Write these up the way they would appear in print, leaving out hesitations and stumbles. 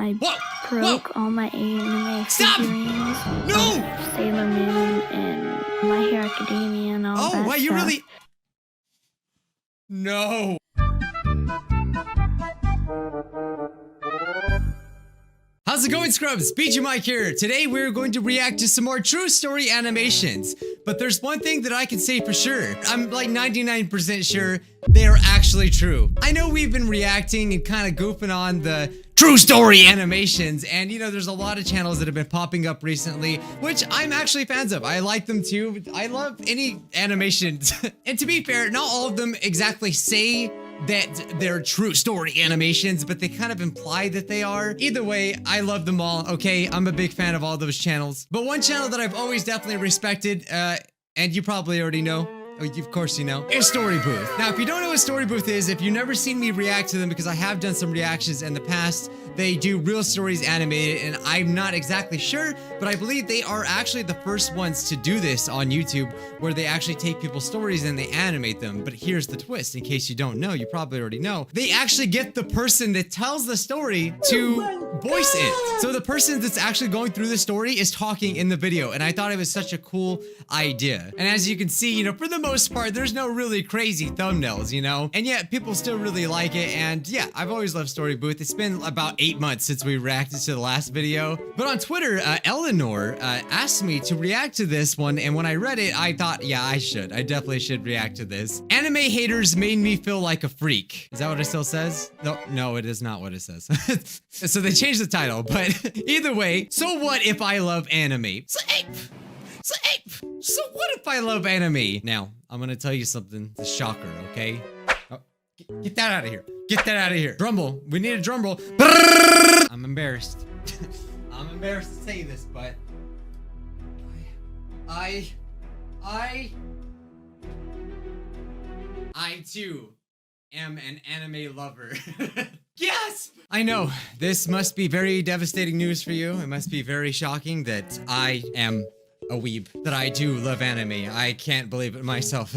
I broke all my anime figurines. No! Of Sailor Moon and My Hero Academia and all that wait, you stuff. really? No. How's it going, Scrubs? Bijuu Mike here. Today we're going to react to some more true story animations. But there's one thing that I can say for sure. I'm like 99% sure they are actually true. I know we've been reacting and kind of goofing on the true story animations, and you know, there's a lot of channels that have been popping up recently, which I'm actually fans of. I like them too. I love any animations. And to be fair, not all of them exactly say that they're true story animations, but they kind of imply that they are. Either way, I love them all, okay? I'm a big fan of all those channels. But one channel that I've always definitely respected, and you probably already know, of course you know, is Story Booth. Now, if you don't know what Story Booth is, if you've never seen me react to them, because I have done some reactions in the past, they do real stories animated, and I'm not exactly sure, but I believe they are actually the first ones to do this on YouTube, where they actually take people's stories and they animate them. But here's the twist, in case you don't know, you probably already know, they actually get the person that tells the story to voice it. So the person that's actually going through the story is talking in the video, and I thought it was such a cool idea. And as you can see, you know, for the most part, there's no really crazy thumbnails, you know, and yet people still really like it. And yeah, I've always loved Story Booth. It's been about 8 months since we reacted to the last video, but on Twitter, Eleanor asked me to react to this one, and when I read it, I thought, yeah, I definitely should react to this. Anime haters made me feel like a freak. Is that what it still says? No, it is not what it says. So they changed the title, but either way, so what if I love anime? So what if I love anime? Now, I'm gonna tell you something, it's a shocker, okay? Oh, get that out of here. Get that out of here. Drum roll. We need a drum roll. I'm embarrassed. I'm embarrassed to say this, but I too am an anime lover. Yes! I know, this must be very devastating news for you. It must be very shocking that I am a weeb, that I do love anime. I can't believe it myself.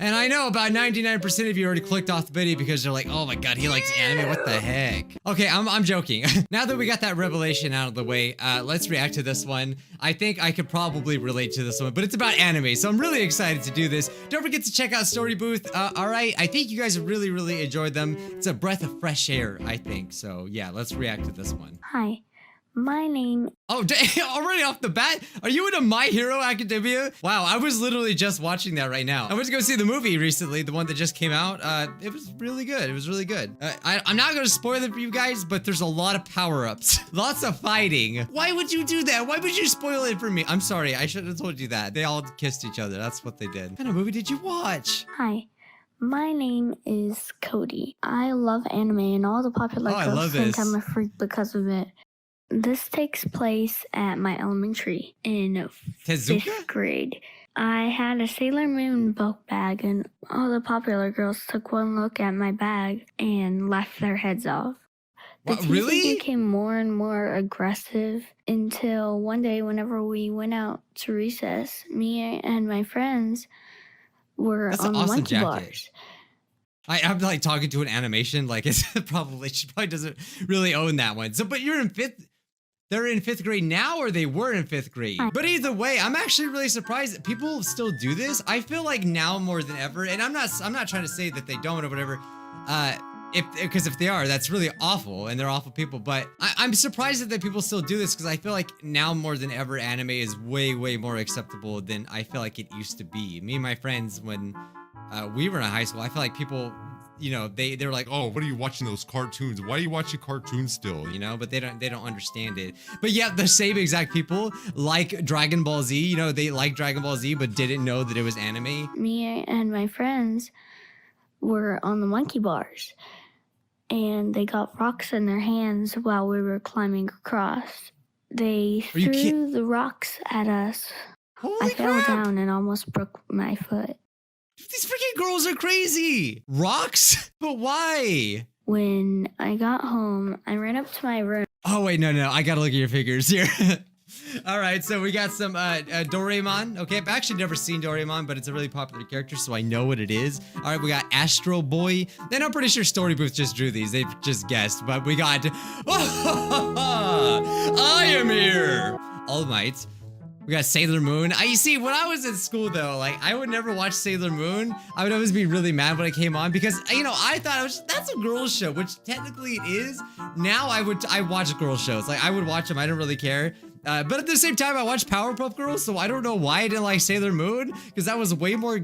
And I know about 99% of you already clicked off the video because they're like, oh my god, he likes anime, what the heck? Okay, I'm joking. Now that we got that revelation out of the way, let's react to this one. I think I could probably relate to this one, but it's about anime, so I'm really excited to do this. Don't forget to check out Story Booth. Alright, I think you guys really enjoyed them. It's a breath of fresh air, I think. So yeah, let's react to this one. Hi, my name. Oh, already off the bat? Are you into My Hero Academia? Wow, I was literally just watching that right now. I went to go see the movie recently, the one that just came out. It was really good. It was really good. I'm not gonna spoil it for you guys, but there's a lot of power-ups. Lots of fighting. Why would you do that? Why would you spoil it for me? I'm sorry, I should have told you that. They all kissed each other. That's what they did. What kind of movie did you watch? Hi. My name is Cody. I love anime, and all the popular girls think I'm a freak because of it. This takes place at my elementary in 5th grade. I had a Sailor Moon book bag, and all the popular girls took one look at my bag and laughed their heads off. The teasing became more and more aggressive until one day, whenever we went out to recess, me and my friends were on the monkey bars. I'm like talking to an animation, like she probably doesn't really own that one. So, but you're in 5th. They're in 5th grade now, or they were in 5th grade. But either way, I'm actually really surprised that people still do this. I feel like now more than ever, and I'm not trying to say that they don't or whatever. Because if they are, that's really awful, and they're awful people. But I'm surprised that people still do this, because I feel like now more than ever, anime is way more acceptable than I feel like it used to be. Me and my friends, when we were in high school, I feel like people, you know, they're like, oh, what are you watching those cartoons? Why are you watching cartoons still? You know, but they don't understand it. But yeah, the same exact people like Dragon Ball Z, you know, they like Dragon Ball Z, but didn't know that it was anime. Me and my friends were on the monkey bars, and they got rocks in their hands while we were climbing across. They threw the rocks at us. I fell down and almost broke my foot. These freaking girls are crazy. Rocks? But why? When I got home, I ran up to my room. Oh, wait, no. I gotta look at your figures here. All right, so we got some Doraemon. Okay, I've actually never seen Doraemon, but it's a really popular character, so I know what it is. All right, we got Astro Boy. Then I'm pretty sure Story Booth just drew these. They've just guessed, but we got... Oh, am here. All Might. We got Sailor Moon. You see, when I was in school though, like I would never watch Sailor Moon. I would always be really mad when it came on because I thought that's a girls show, which technically it is. Now I watch girls shows. Like I would watch them. I don't really care. But at the same time, I watched Powerpuff Girls, so I don't know why I didn't like Sailor Moon because that was way more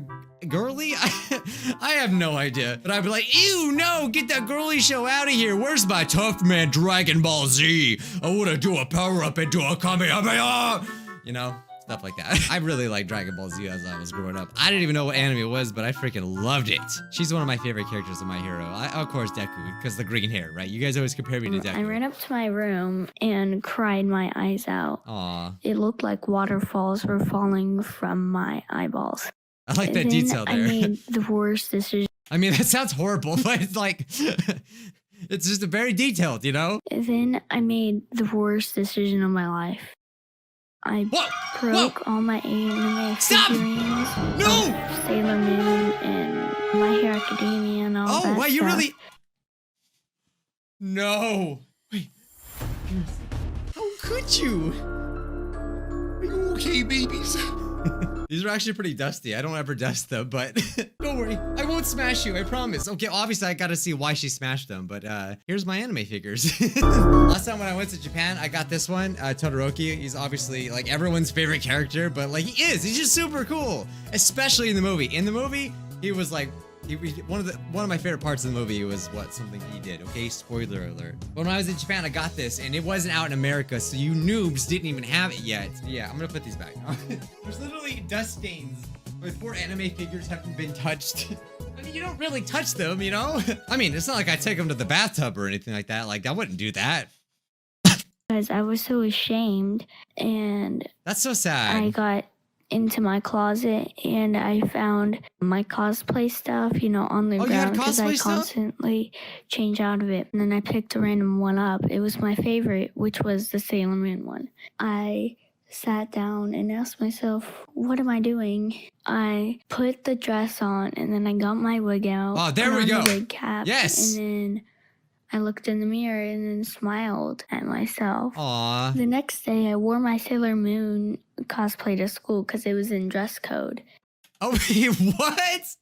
girly. I have no idea. But I'd be like, ew, no, get that girly show out of here. Where's my tough man Dragon Ball Z? I want to do a power up and do a Kamehameha. You know, stuff like that. I really liked Dragon Ball Z as I was growing up. I didn't even know what anime it was, but I freaking loved it. She's one of my favorite characters in My Hero. Of course, Deku, because the green hair, right? You guys always compare me to Deku. I ran up to my room and cried my eyes out. Aw. It looked like waterfalls were falling from my eyeballs. I like that detail there. I made the worst decision. I mean, that sounds horrible, but it's like, it's just very detailed, you know? Then I made the worst decision of my life. I broke all my anime figurines of Sailor Moon and My Hero Academia and all that stuff. Oh, wait, you really? No. Wait. How could you? Are you okay, babies? These are actually pretty dusty. I don't ever dust them, but don't worry. I won't smash you, I promise. Okay, obviously I gotta see why she smashed them, but here's my anime figures. Last time when I went to Japan, I got this one, Todoroki. He's obviously like everyone's favorite character, but like he's just super cool, especially in the movie. In the movie, he was like, one of my favorite parts of the movie was something he did. Okay, spoiler alert. When I was in Japan, I got this, and it wasn't out in America, so you noobs didn't even have it yet. Yeah, I'm gonna put these back. There's literally dust stains before anime figures haven't been touched. I mean, you don't really touch them, you know? I mean, it's not like I take them to the bathtub or anything like that. Like, I wouldn't do that. Because I was so ashamed, and that's so sad. I got into my closet and I found my cosplay stuff, on the ground because I constantly change out of it. And then I picked a random one up. It was my favorite, which was the Sailor Moon one. I sat down and asked myself, what am I doing? I put the dress on and then I got my wig out. Oh, there we go. The wig cap. Yes. And then I looked in the mirror and then smiled at myself. Aww. The next day, I wore my Sailor Moon cosplay to school because it was in dress code. Oh, what?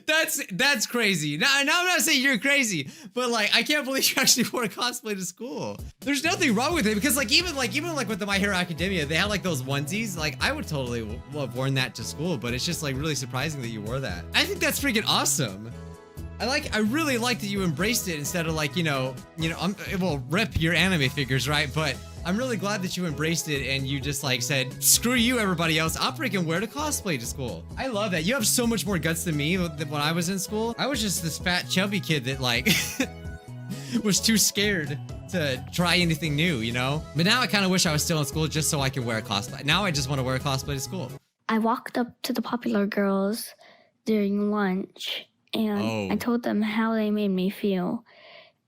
That's crazy. Now I'm not saying you're crazy, but like I can't believe you actually wore a cosplay to school. There's nothing wrong with it because even with the My Hero Academia, they had like those onesies. Like I would totally have worn that to school, but it's just like really surprising that you wore that. I think that's freaking awesome. I really like that you embraced it instead of like, well, rip your anime figures, right? But I'm really glad that you embraced it and you just like said, screw you, everybody else. I'll freaking wear the cosplay to school. I love that. You have so much more guts than me when I was in school. I was just this fat, chubby kid that like was too scared to try anything new, But now I kind of wish I was still in school just so I could wear a cosplay. Now I just want to wear a cosplay to school. I walked up to the popular girls during lunch. And I told them how they made me feel.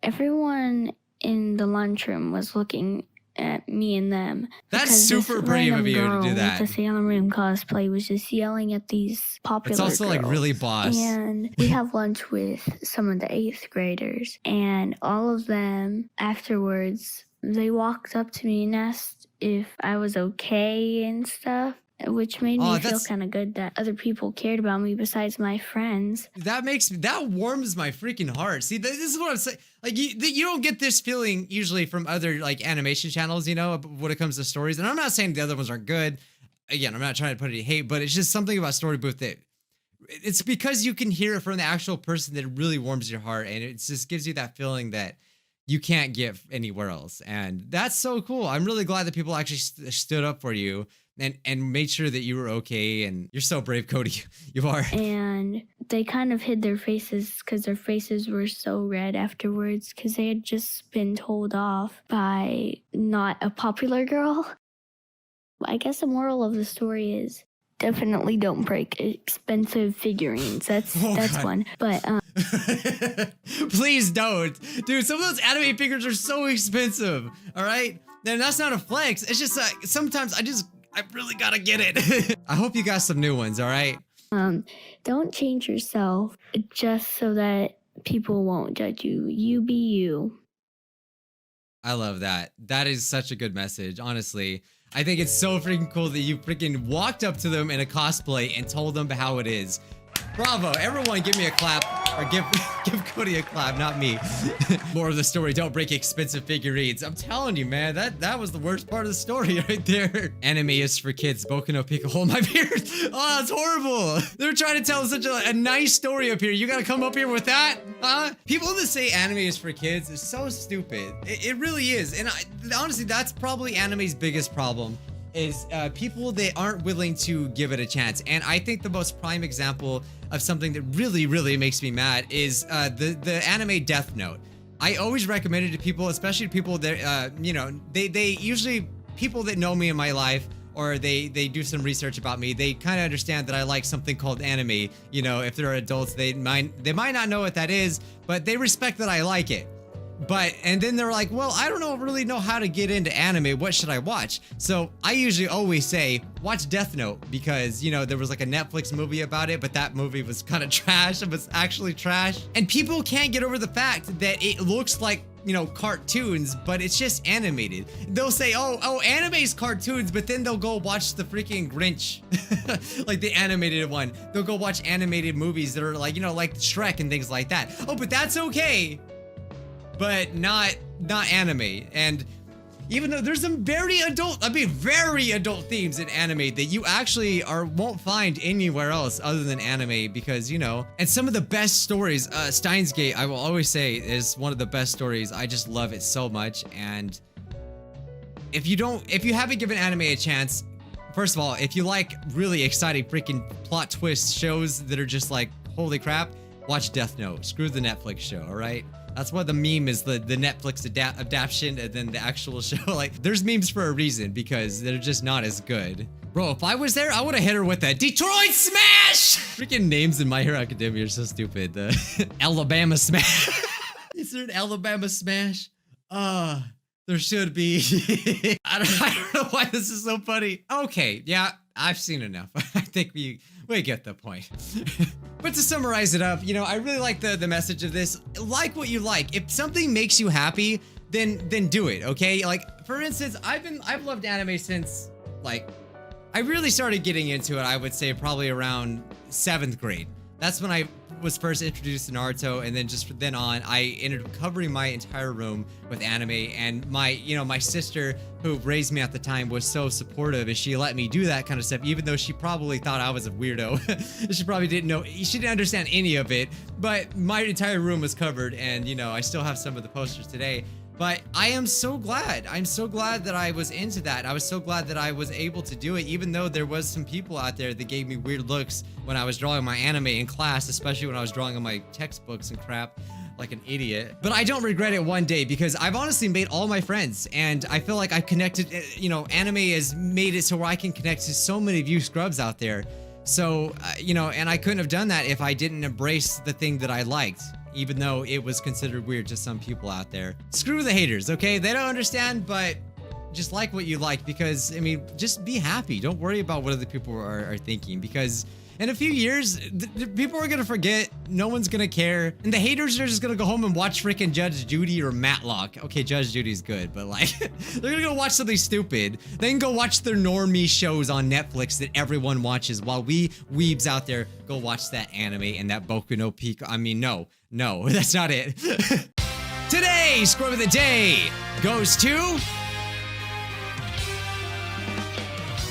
Everyone in the lunchroom was looking at me and them. That's super brave of you to do that. The Sailor Moon cosplay was just yelling at these popular girls. It's also like really boss. And we have lunch with some of the 8th graders. And all of them, afterwards, they walked up to me and asked if I was okay and stuff. Which made me feel kind of good that other people cared about me besides my friends. That warms my freaking heart. See, this is what I'm saying. Like you don't get this feeling usually from other like animation channels, when it comes to stories. And I'm not saying the other ones aren't good. Again, I'm not trying to put any hate, but it's just something about Story Booth that it's because you can hear it from the actual person that really warms your heart, and it just gives you that feeling that you can't get anywhere else. And that's so cool. I'm really glad that people actually stood up for you and made sure that you were okay. And you're so brave, Cody. You are. And they kind of hid their faces because their faces were so red afterwards because they had just been told off by not a popular girl. I guess the moral of the story is definitely don't break expensive figurines. That's one. But please don't. Dude, some of those anime figures are so expensive. All right? Then that's not a flex. It's just like sometimes I really gotta get it. I hope you got some new ones, all right? Don't change yourself just so that people won't judge you. You be you. I love that. That is such a good message, honestly. I think it's so freaking cool that you freaking walked up to them in a cosplay and told them how it is. Bravo, everyone give me a clap, or give Cody a clap, not me. More of the story, don't break expensive figurines. I'm telling you, man, that was the worst part of the story right there. Anime is for kids, Boku no Pico, hold my beard. Oh, that's horrible. They're trying to tell such a nice story up here. You gotta come up here with that, huh? People that say anime is for kids is so stupid. It really is, and honestly, that's probably anime's biggest problem. Is people that aren't willing to give it a chance. And I think the most prime example of something that really makes me mad is the anime Death Note. I always recommend it to people, especially to people that you know, they usually, people that know me in my life, or they do some research about me, they kind of understand that I like something called anime. You know, if they're adults, they might not know what that is, but they respect that I like it. And then they're like, well, I don't really know how to get into anime. What should I watch? So I usually always say, watch Death Note, because, you know, there was like a Netflix movie about it, but that movie was kind of trash. It was actually trash. And people can't get over the fact that it looks like, you know, cartoons, but it's just animated. They'll say, oh, anime's cartoons, but then they'll go watch the freaking Grinch, like the animated one. They'll go watch animated movies that are like, you know, like Shrek and things like that. Oh, but that's okay. But not anime. And even though there's some very adult themes in anime that you actually won't find anywhere else other than anime, because, you know, and some of the best stories, Steins Gate, I will always say, is one of the best stories. I just love it so much. And if you haven't given anime a chance, first of all, if you like really exciting freaking plot twist shows that are just like, holy crap, watch Death Note. Screw the Netflix show, all right? That's why the meme is the Netflix adaptation and then the actual show. Like, there's memes for a reason, because they're just not as good. Bro, if I was there, I would have hit her with that Detroit Smash! Freaking names in My Hero Academia are so stupid. The Alabama Smash. Is there an Alabama Smash? There should be. I don't know why this is so funny. Okay, yeah, I've seen enough. I think we get the point. But to summarize it up, you know, I really like the message of this. Like what you like. If something makes you happy, then do it, okay? Like, for instance, I've loved anime since, like, I really started getting into it, I would say probably around 7th grade. That's when I was first introduced to Naruto, and then just from then on, I ended up covering my entire room with anime. And my sister, who raised me at the time, was so supportive, and she let me do that kind of stuff, even though she probably thought I was a weirdo. She probably didn't know, she didn't understand any of it, but my entire room was covered, and, you know, I still have some of the posters today. But I am so glad. I'm so glad that I was into that. I was so glad that I was able to do it, even though there was some people out there that gave me weird looks when I was drawing my anime in class, especially when I was drawing on my textbooks and crap like an idiot. But I don't regret it one day, because I've honestly made all my friends, and I feel like I've connected, you know, anime has made it so where I can connect to so many of you scrubs out there. So, you know, and I couldn't have done that if I didn't embrace the thing that I liked, even though it was considered weird to some people out there. Screw the haters, okay? They don't understand, but just like what you like, because, I mean, just be happy. Don't worry about what other people are thinking, because in a few years, people are gonna forget. No one's gonna care. And the haters are just gonna go home and watch freaking Judge Judy or Matlock. Okay, Judge Judy's good, but like, they're gonna go watch something stupid. They can go watch their normie shows on Netflix that everyone watches, while we weebs out there go watch that anime and that Boku no Pico. I mean, no, that's not it. Today, Scrub of the Day goes to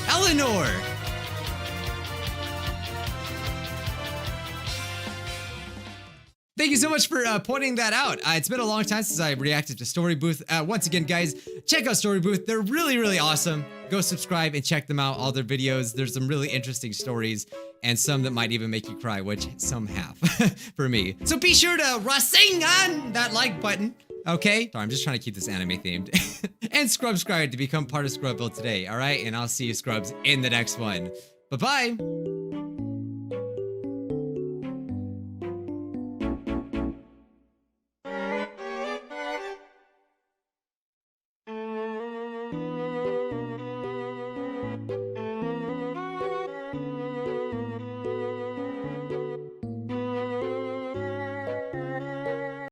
Eleanor. Thank you so much for pointing that out. It's been a long time since I reacted to Story Booth. Once again, guys, check out Story Booth. They're really awesome. Go subscribe and check them out, all their videos. There's some really interesting stories, and some that might even make you cry, which some have for me. So be sure to rasing on that like button, okay? Sorry, I'm just trying to keep this anime themed. And subscribe to become part of Scrubville today, all right? And I'll see you scrubs in the next one. Bye-bye.